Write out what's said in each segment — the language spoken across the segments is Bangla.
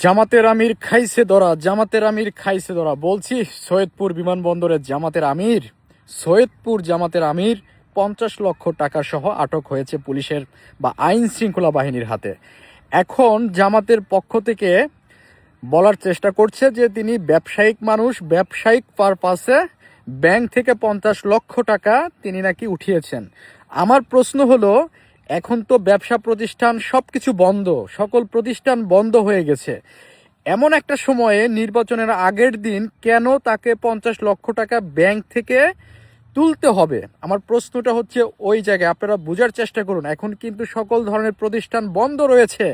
জামাতের আমির খাইছে ধরা, জামাতের আমির খাইছে ধরা। বলছি সৈয়দপুর বিমানবন্দরের জামাতের আমির, সৈয়দপুর জামাতের আমির 50 লক্ষ টাকা সহ আটক হয়েছে পুলিশের বা আইন শৃঙ্খলা বাহিনীর হাতে। এখন জামাতের পক্ষ থেকে বলার চেষ্টা করছে যে তিনি ব্যবসায়িক মানুষ, ব্যবসায়িক পারপাসে ব্যাংক থেকে 50 লক্ষ টাকা তিনি নাকি উঠিয়েছেন। আমার প্রশ্ন হলো, এখন তো ব্যবসা প্রতিষ্ঠান সবকিছু বন্ধ, সকল প্রতিষ্ঠান বন্ধ হয়ে গেছে। এমন একটা সময়ে নির্বাচনের আগের দিন কেন তাকে 50 লক্ষ টাকা ব্যাংক থেকে তুলতে হবে? আমার প্রশ্নটা হচ্ছে ওই জায়গায়। আপনারা বোঝার চেষ্টা করুন, এখন কিন্তু সকল ধরনের প্রতিষ্ঠান বন্ধ রয়েছে।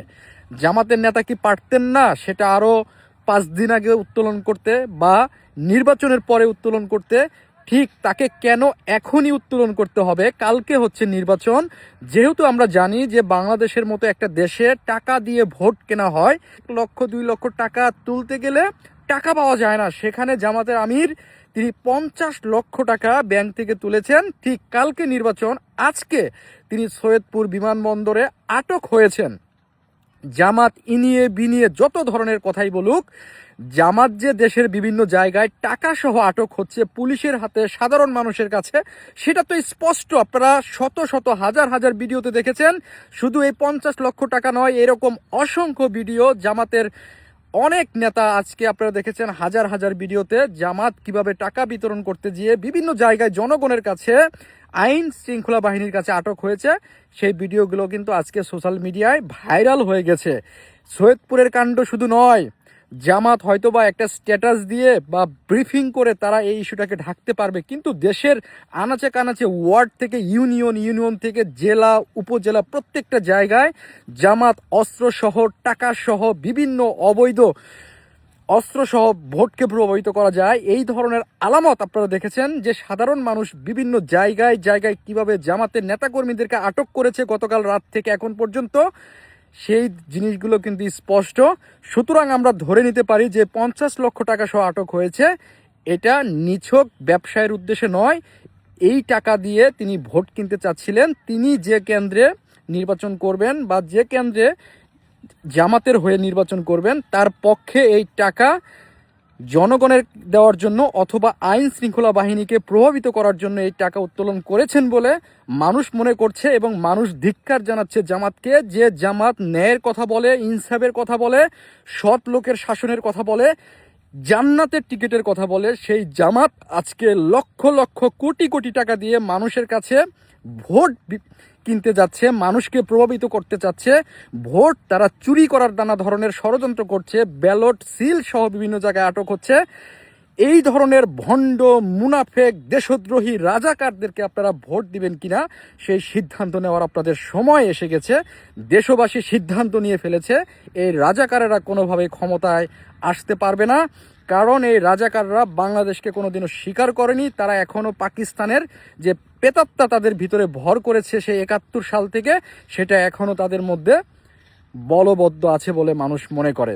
জামাতের নেতা কি পারতেন না সেটা আরও 5 দিন আগে উত্তোলন করতে বা নির্বাচনের পরে উত্তোলন করতে? ঠিক তাকে কেন এখনই উত্তোলন করতে হবে? কালকে হচ্ছে নির্বাচন। যেহেতু আমরা জানি যে বাংলাদেশের মতো একটা দেশে টাকা দিয়ে ভোট কেনা হয়, 1 লক্ষ 2 লক্ষ টাকা তুলতে গেলে টাকা পাওয়া যায় না। সেখানে জামাতের আমির তিনি 50 লক্ষ টাকা ব্যাংক থেকে তুলেছেন। ঠিক কালকে নির্বাচন, আজকে তিনি সৈয়দপুর বিমানবন্দরে আটক হয়েছেন। জামাত ইনিয়ে বিনিয়ে যত ধরনের কথাই বলুক, জামাত যে দেশের বিভিন্ন জায়গায় টাকা সহ আটক হচ্ছে পুলিশের হাতে, সাধারণ মানুষের কাছে, সেটা তো স্পষ্ট। আপনারা শত শত হাজার হাজার ভিডিওতে দেখেছেন। শুধু এই 50 লক্ষ টাকা নয়, এরকম অসংখ্য ভিডিও জামাতের অনেক নেতা আজকে আপনারা দেখেছেন হাজার হাজার ভিডিওতে জামাত কিভাবে টাকা বিতরণ করতে গিয়ে বিভিন্ন জায়গায় জনগণের কাছে, আইন শৃঙ্খলা বাহিনীর কাছে আটক হয়েছে। সেই ভিডিওগুলো কিন্তু আজকে সোশ্যাল মিডিয়ায় ভাইরাল হয়ে গেছে। সৈয়দপুরের কাণ্ড শুধু নয়, জামাত হয়তোবা একটা স্ট্যাটাস দিয়ে বা ব্রিফিং করে তারা এই ইস্যুটাকে ঢাকতে পারবে, কিন্তু দেশের আনাচে কানাচে, ওয়ার্ড থেকে ইউনিয়ন, ইউনিয়ন থেকে জেলা, উপজেলা, প্রত্যেকটা জায়গায় জামাত অস্ত্রসহ, টাকাসহ, বিভিন্ন অবৈধ অস্ত্রসহ ভোটকে প্রভাবিত করা যায়, এই ধরনের আলামত আপনারা দেখেছেন। যে সাধারণ মানুষ বিভিন্ন জায়গায় জায়গায় কিভাবে জামাতের নেতাকর্মীদেরকে আটক করেছে গতকাল রাত থেকে এখন পর্যন্ত, সেই জিনিসগুলো কিন্তু স্পষ্ট। সুতরাং আমরা ধরে নিতে পারি যে 50 লক্ষ টাকা সহ আটক হয়েছে, এটা নিছক ব্যবসায়ের উদ্দেশ্যে নয়। এই টাকা দিয়ে তিনি ভোট কিনতে চাচ্ছিলেন। তিনি যে কেন্দ্রে নির্বাচন করবেন বা যে কেন্দ্রে জামাতের হয়ে নির্বাচন করবেন, তার পক্ষে এই টাকা জনগণের দেওয়ার জন্য অথবা আইন শৃঙ্খলা বাহিনীকে প্রভাবিত করার জন্য এই টাকা উত্তোলন করেছেন বলে মানুষ মনে করছে। এবং মানুষ ধিক্কার জানাচ্ছে জামাতকে, যে জামাত ন্যায়ের কথা বলে, ইনসাফের কথা বলে, সৎ লোকের শাসনের কথা বলে, জান্নাতের টিকিটের কথা বলে। সেই জামাত আজকে লক্ষ লক্ষ কোটি কোটি টাকা দিয়ে মানুষের কাছে ভোট কিনতে যাচ্ছে, মানুষকে প্রভাবিত করতে চাচ্ছে। ভোট তারা চুরি করার নানা ধরনের ষড়যন্ত্র করছে, ব্যালট সিল সহ বিভিন্ন জায়গায় আটক হচ্ছে। এই ধরনের ভণ্ড, মুনাফেক, দেশদ্রোহী রাজাকারদেরকে আপনারা ভোট দিবেন কিনা সেই সিদ্ধান্ত নেওয়ার আপনাদের সময় এসে গেছে। দেশবাসী সিদ্ধান্ত নিয়ে ফেলেছে, এই রাজাকারেরা কোনোভাবে ক্ষমতায় আসতে পারবে না। কারণ এই রাজাকাররা বাংলাদেশকে কোনোদিনও স্বীকার করেনি। তারা এখনও পাকিস্তানের যে প্রেতাত্মা তাদের ভিতরে ভর করেছে সেই 71 সাল থেকে, সেটা এখনও তাদের মধ্যে বলবদ্ধ আছে বলে মানুষ মনে করে।